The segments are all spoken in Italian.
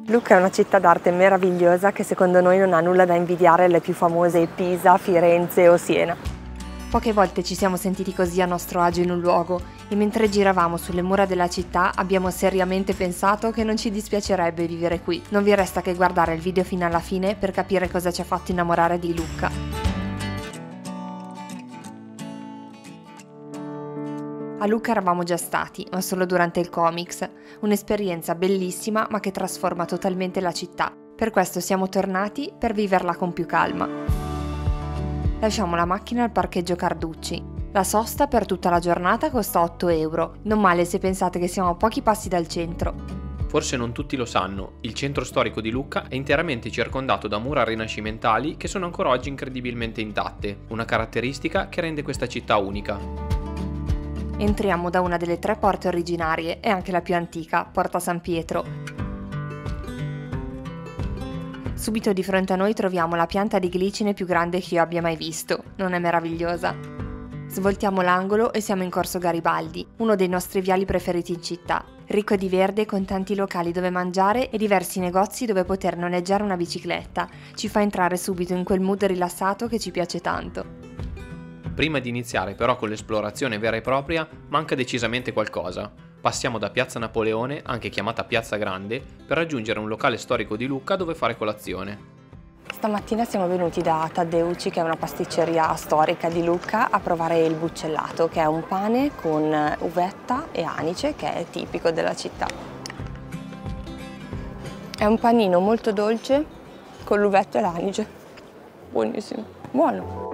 Lucca è una città d'arte meravigliosa che secondo noi non ha nulla da invidiare alle più famose Pisa, Firenze o Siena. Poche volte ci siamo sentiti così a nostro agio in un luogo e mentre giravamo sulle mura della città abbiamo seriamente pensato che non ci dispiacerebbe vivere qui. Non vi resta che guardare il video fino alla fine per capire cosa ci ha fatto innamorare di Lucca. A Lucca eravamo già stati, ma solo durante il Comics, un'esperienza bellissima ma che trasforma totalmente la città. Per questo siamo tornati per viverla con più calma. Lasciamo la macchina al parcheggio Carducci. La sosta per tutta la giornata costa 8 euro, non male se pensate che siamo a pochi passi dal centro. Forse non tutti lo sanno, il centro storico di Lucca è interamente circondato da mura rinascimentali che sono ancora oggi incredibilmente intatte, una caratteristica che rende questa città unica. Entriamo da una delle 3 porte originarie e anche la più antica, Porta San Pietro. Subito di fronte a noi troviamo la pianta di glicine più grande che io abbia mai visto. Non è meravigliosa? Svoltiamo l'angolo e siamo in Corso Garibaldi, uno dei nostri viali preferiti in città, ricco di verde con tanti locali dove mangiare e diversi negozi dove poter noleggiare una bicicletta. Ci fa entrare subito in quel mood rilassato che ci piace tanto. Prima di iniziare però con l'esplorazione vera e propria, manca decisamente qualcosa. Passiamo da Piazza Napoleone, anche chiamata Piazza Grande, per raggiungere un locale storico di Lucca dove fare colazione. Stamattina siamo venuti da Taddeucci, che è una pasticceria storica di Lucca, a provare il buccellato, che è un pane con uvetta e anice, che è tipico della città. È un panino molto dolce con l'uvetta e l'anice. Buonissimo, buono!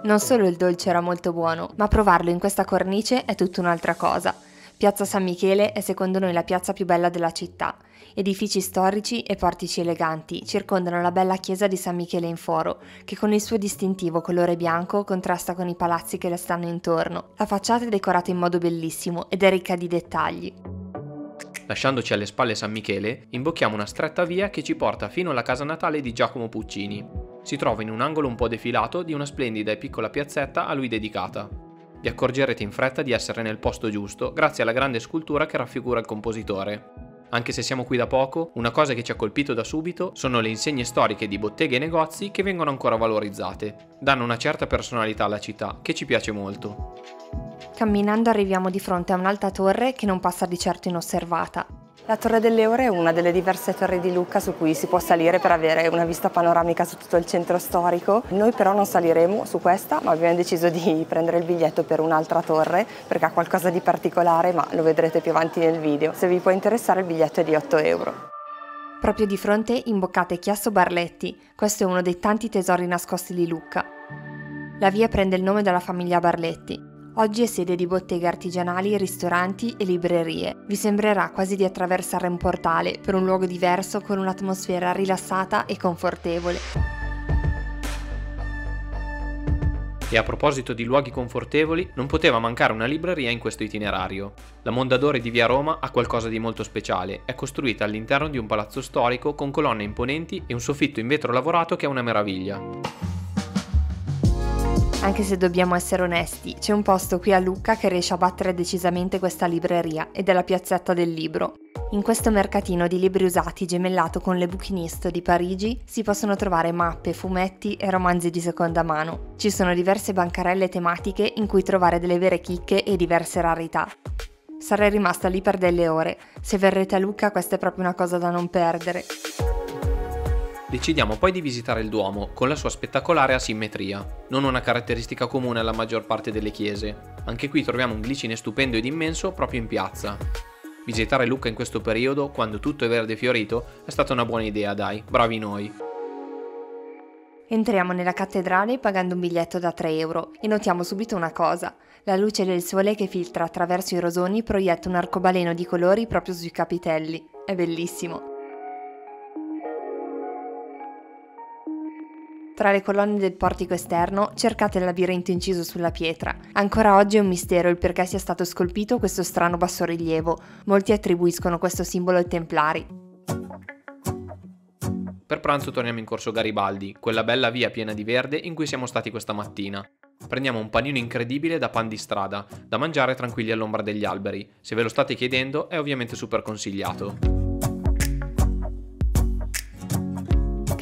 Non solo il dolce era molto buono, ma provarlo in questa cornice è tutta un'altra cosa. Piazza San Michele è secondo noi la piazza più bella della città. Edifici storici e portici eleganti circondano la bella chiesa di San Michele in Foro, che con il suo distintivo colore bianco contrasta con i palazzi che le stanno intorno. La facciata è decorata in modo bellissimo ed è ricca di dettagli. Lasciandoci alle spalle San Michele, imbocchiamo una stretta via che ci porta fino alla casa natale di Giacomo Puccini. Si trova in un angolo un po' defilato di una splendida e piccola piazzetta a lui dedicata. Vi accorgerete in fretta di essere nel posto giusto grazie alla grande scultura che raffigura il compositore. Anche se siamo qui da poco, una cosa che ci ha colpito da subito sono le insegne storiche di botteghe e negozi che vengono ancora valorizzate. Danno una certa personalità alla città, che ci piace molto. Camminando arriviamo di fronte a un'alta torre che non passa di certo inosservata. La Torre dell'Euro è una delle diverse torri di Lucca su cui si può salire per avere una vista panoramica su tutto il centro storico. Noi però non saliremo su questa, ma abbiamo deciso di prendere il biglietto per un'altra torre perché ha qualcosa di particolare, ma lo vedrete più avanti nel video. Se vi può interessare il biglietto è di 8 euro. Proprio di fronte imboccate Chiasso Barletti, questo è uno dei tanti tesori nascosti di Lucca. La via prende il nome dalla famiglia Barletti. Oggi è sede di botteghe artigianali, ristoranti e librerie. Vi sembrerà quasi di attraversare un portale per un luogo diverso con un'atmosfera rilassata e confortevole. E a proposito di luoghi confortevoli, non poteva mancare una libreria in questo itinerario. La Mondadori di Via Roma ha qualcosa di molto speciale, è costruita all'interno di un palazzo storico con colonne imponenti e un soffitto in vetro lavorato che è una meraviglia. Anche se dobbiamo essere onesti, c'è un posto qui a Lucca che riesce a battere decisamente questa libreria ed è la Piazzetta del Libro. In questo mercatino di libri usati gemellato con Le Bouquiniste di Parigi si possono trovare mappe, fumetti e romanzi di seconda mano. Ci sono diverse bancarelle tematiche in cui trovare delle vere chicche e diverse rarità. Sarei rimasta lì per delle ore. Se verrete a Lucca questa è proprio una cosa da non perdere. Decidiamo poi di visitare il Duomo, con la sua spettacolare asimmetria, non una caratteristica comune alla maggior parte delle chiese. Anche qui troviamo un glicine stupendo ed immenso proprio in piazza. Visitare Lucca in questo periodo, quando tutto è verde e fiorito, è stata una buona idea, dai, bravi noi. Entriamo nella cattedrale pagando un biglietto da 3 euro e notiamo subito una cosa. La luce del sole che filtra attraverso i rosoni proietta un arcobaleno di colori proprio sui capitelli. È bellissimo. Tra le colonne del portico esterno cercate il labirinto inciso sulla pietra. Ancora oggi è un mistero il perché sia stato scolpito questo strano bassorilievo. Molti attribuiscono questo simbolo ai Templari. Per pranzo torniamo in Corso Garibaldi, quella bella via piena di verde in cui siamo stati questa mattina. Prendiamo un panino incredibile da pan di strada, da mangiare tranquilli all'ombra degli alberi. Se ve lo state chiedendo, è ovviamente super consigliato.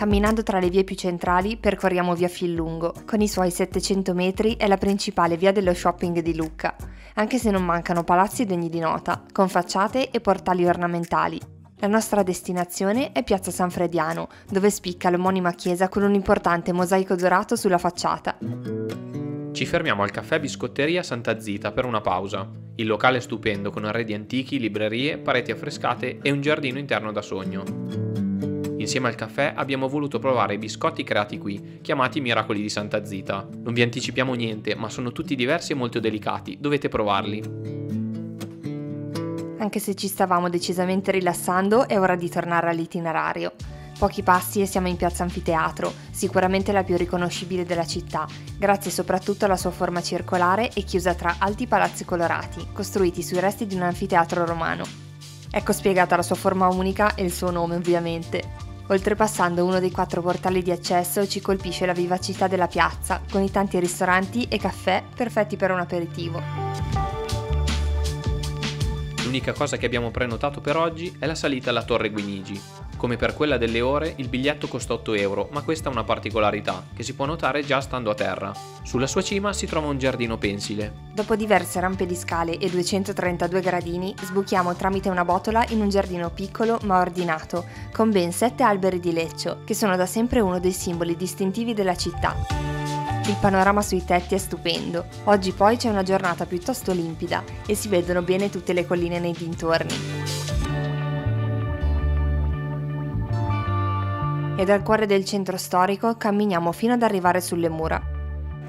Camminando tra le vie più centrali percorriamo via Fillungo, con i suoi 700 metri è la principale via dello shopping di Lucca, anche se non mancano palazzi degni di nota, con facciate e portali ornamentali. La nostra destinazione è Piazza San Frediano, dove spicca l'omonima chiesa con un importante mosaico dorato sulla facciata. Ci fermiamo al caffè Biscotteria Santa Zita per una pausa. Il locale è stupendo con arredi antichi, librerie, pareti affrescate e un giardino interno da sogno. Insieme al caffè abbiamo voluto provare i biscotti creati qui, chiamati Miracoli di Santa Zita. Non vi anticipiamo niente, ma sono tutti diversi e molto delicati, dovete provarli. Anche se ci stavamo decisamente rilassando, è ora di tornare all'itinerario. Pochi passi e siamo in Piazza Anfiteatro, sicuramente la più riconoscibile della città, grazie soprattutto alla sua forma circolare e chiusa tra alti palazzi colorati, costruiti sui resti di un anfiteatro romano. Ecco spiegata la sua forma unica e il suo nome, ovviamente. Oltrepassando uno dei 4 portali di accesso ci colpisce la vivacità della piazza, con i tanti ristoranti e caffè perfetti per un aperitivo. L'unica cosa che abbiamo prenotato per oggi è la salita alla Torre Guinigi. Come per quella delle ore, il biglietto costa 8 euro, ma questa è una particolarità, che si può notare già stando a terra. Sulla sua cima si trova un giardino pensile. Dopo diverse rampe di scale e 232 gradini, sbuchiamo tramite una botola in un giardino piccolo ma ordinato, con ben 7 alberi di leccio, che sono da sempre uno dei simboli distintivi della città. Il panorama sui tetti è stupendo. Oggi poi c'è una giornata piuttosto limpida e si vedono bene tutte le colline nei dintorni. E dal cuore del centro storico camminiamo fino ad arrivare sulle mura.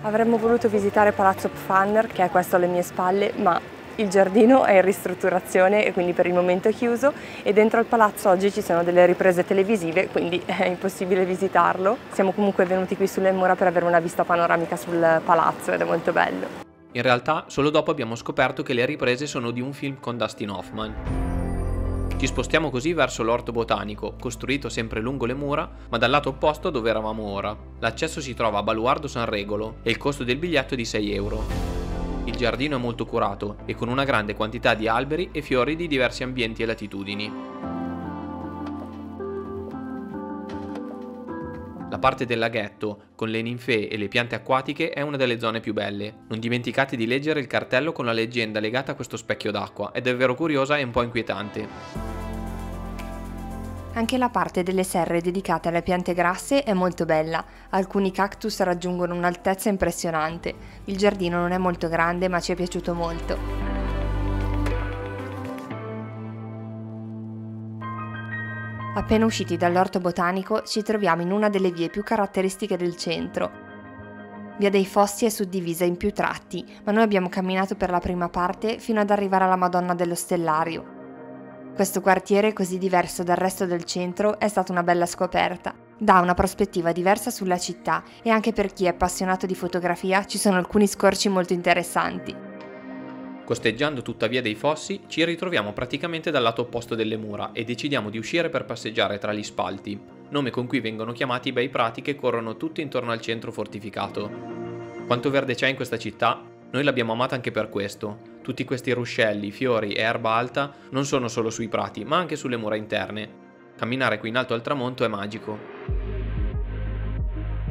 Avremmo voluto visitare Palazzo Pfanner, che è questo alle mie spalle, ma il giardino è in ristrutturazione e quindi per il momento è chiuso, e dentro al palazzo oggi ci sono delle riprese televisive, quindi è impossibile visitarlo. Siamo comunque venuti qui sulle mura per avere una vista panoramica sul palazzo ed è molto bello. In realtà, solo dopo abbiamo scoperto che le riprese sono di un film con Dustin Hoffman. Ci spostiamo così verso l'orto botanico, costruito sempre lungo le mura, ma dal lato opposto dove eravamo ora. L'accesso si trova a Baluardo San Regolo e il costo del biglietto è di 6 euro. Il giardino è molto curato e con una grande quantità di alberi e fiori di diversi ambienti e latitudini. La parte del laghetto, con le ninfee e le piante acquatiche, è una delle zone più belle. Non dimenticate di leggere il cartello con la leggenda legata a questo specchio d'acqua, è davvero curiosa e un po' inquietante. Anche la parte delle serre dedicate alle piante grasse è molto bella, alcuni cactus raggiungono un'altezza impressionante. Il giardino non è molto grande ma ci è piaciuto molto. Appena usciti dall'orto botanico ci troviamo in una delle vie più caratteristiche del centro. Via dei Fossi è suddivisa in più tratti, ma noi abbiamo camminato per la prima parte fino ad arrivare alla Madonna dello Stellario. Questo quartiere, così diverso dal resto del centro, è stata una bella scoperta. Dà una prospettiva diversa sulla città e anche per chi è appassionato di fotografia ci sono alcuni scorci molto interessanti. Costeggiando tutta via dei Fossi ci ritroviamo praticamente dal lato opposto delle mura e decidiamo di uscire per passeggiare tra gli spalti, nome con cui vengono chiamati i bei prati che corrono tutti intorno al centro fortificato. Quanto verde c'è in questa città? Noi l'abbiamo amata anche per questo. Tutti questi ruscelli, fiori e erba alta non sono solo sui prati, ma anche sulle mura interne. Camminare qui in alto al tramonto è magico.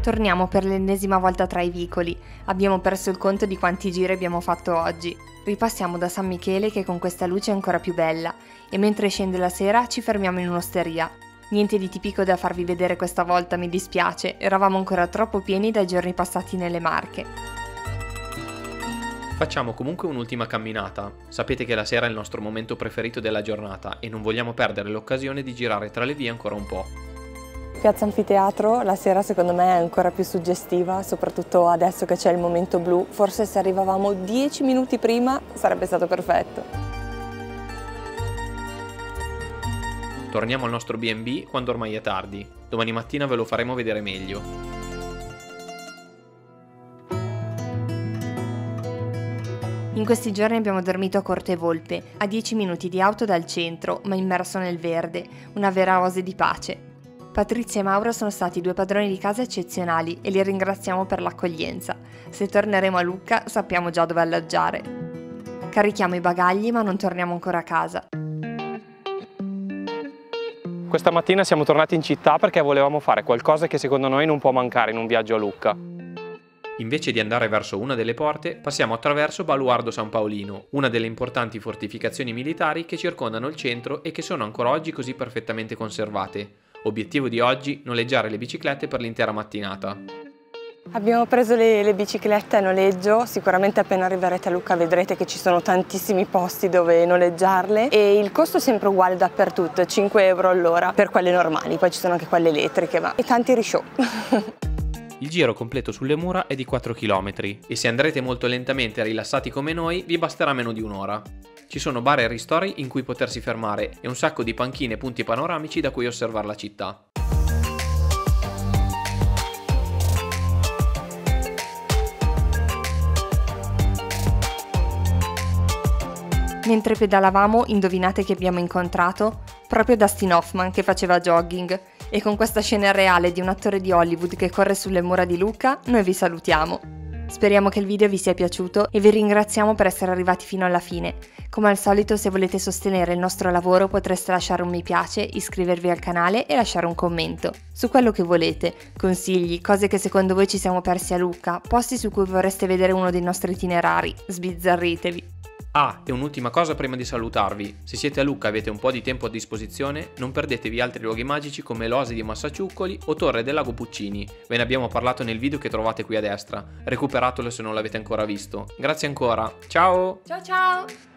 Torniamo per l'ennesima volta tra i vicoli. Abbiamo perso il conto di quanti giri abbiamo fatto oggi. Ripassiamo da San Michele, che con questa luce è ancora più bella, e mentre scende la sera ci fermiamo in un'osteria. Niente di tipico da farvi vedere questa volta, mi dispiace, eravamo ancora troppo pieni dai giorni passati nelle Marche. Facciamo comunque un'ultima camminata. Sapete che la sera è il nostro momento preferito della giornata e non vogliamo perdere l'occasione di girare tra le vie ancora un po'. Piazza Anfiteatro la sera secondo me è ancora più suggestiva, soprattutto adesso che c'è il momento blu. Forse se arrivavamo 10 minuti prima sarebbe stato perfetto. Torniamo al nostro B&B quando ormai è tardi. Domani mattina ve lo faremo vedere meglio. In questi giorni abbiamo dormito a Corte Volpe, a 10 minuti di auto dal centro, ma immerso nel verde, una vera oasi di pace. Patrizia e Mauro sono stati 2 padroni di casa eccezionali e li ringraziamo per l'accoglienza. Se torneremo a Lucca sappiamo già dove alloggiare. Carichiamo i bagagli ma non torniamo ancora a casa. Questa mattina siamo tornati in città perché volevamo fare qualcosa che secondo noi non può mancare in un viaggio a Lucca. Invece di andare verso una delle porte, passiamo attraverso Baluardo San Paolino, una delle importanti fortificazioni militari che circondano il centro e che sono ancora oggi così perfettamente conservate. Obiettivo di oggi, noleggiare le biciclette per l'intera mattinata. Abbiamo preso le biciclette a noleggio, sicuramente appena arriverete a Lucca vedrete che ci sono tantissimi posti dove noleggiarle e il costo è sempre uguale dappertutto, 5 euro all'ora per quelle normali, poi ci sono anche quelle elettriche e tanti rishow. Il giro completo sulle mura è di 4 km e se andrete molto lentamente e rilassati come noi vi basterà meno di un'ora. Ci sono bar e ristori in cui potersi fermare e un sacco di panchine e punti panoramici da cui osservare la città. Mentre pedalavamo, indovinate che abbiamo incontrato? Proprio Dustin Hoffman che faceva jogging. E con questa scena reale di un attore di Hollywood che corre sulle mura di Lucca, noi vi salutiamo. Speriamo che il video vi sia piaciuto e vi ringraziamo per essere arrivati fino alla fine. Come al solito, se volete sostenere il nostro lavoro potreste lasciare un mi piace, iscrivervi al canale e lasciare un commento. Su quello che volete, consigli, cose che secondo voi ci siamo persi a Lucca, posti su cui vorreste vedere uno dei nostri itinerari, sbizzarritevi. Ah, e un'ultima cosa prima di salutarvi. Se siete a Lucca e avete un po' di tempo a disposizione, non perdetevi altri luoghi magici come l'Oasi di Massaciuccoli o Torre del Lago Puccini. Ve ne abbiamo parlato nel video che trovate qui a destra. Recuperatelo se non l'avete ancora visto. Grazie ancora. Ciao! Ciao ciao!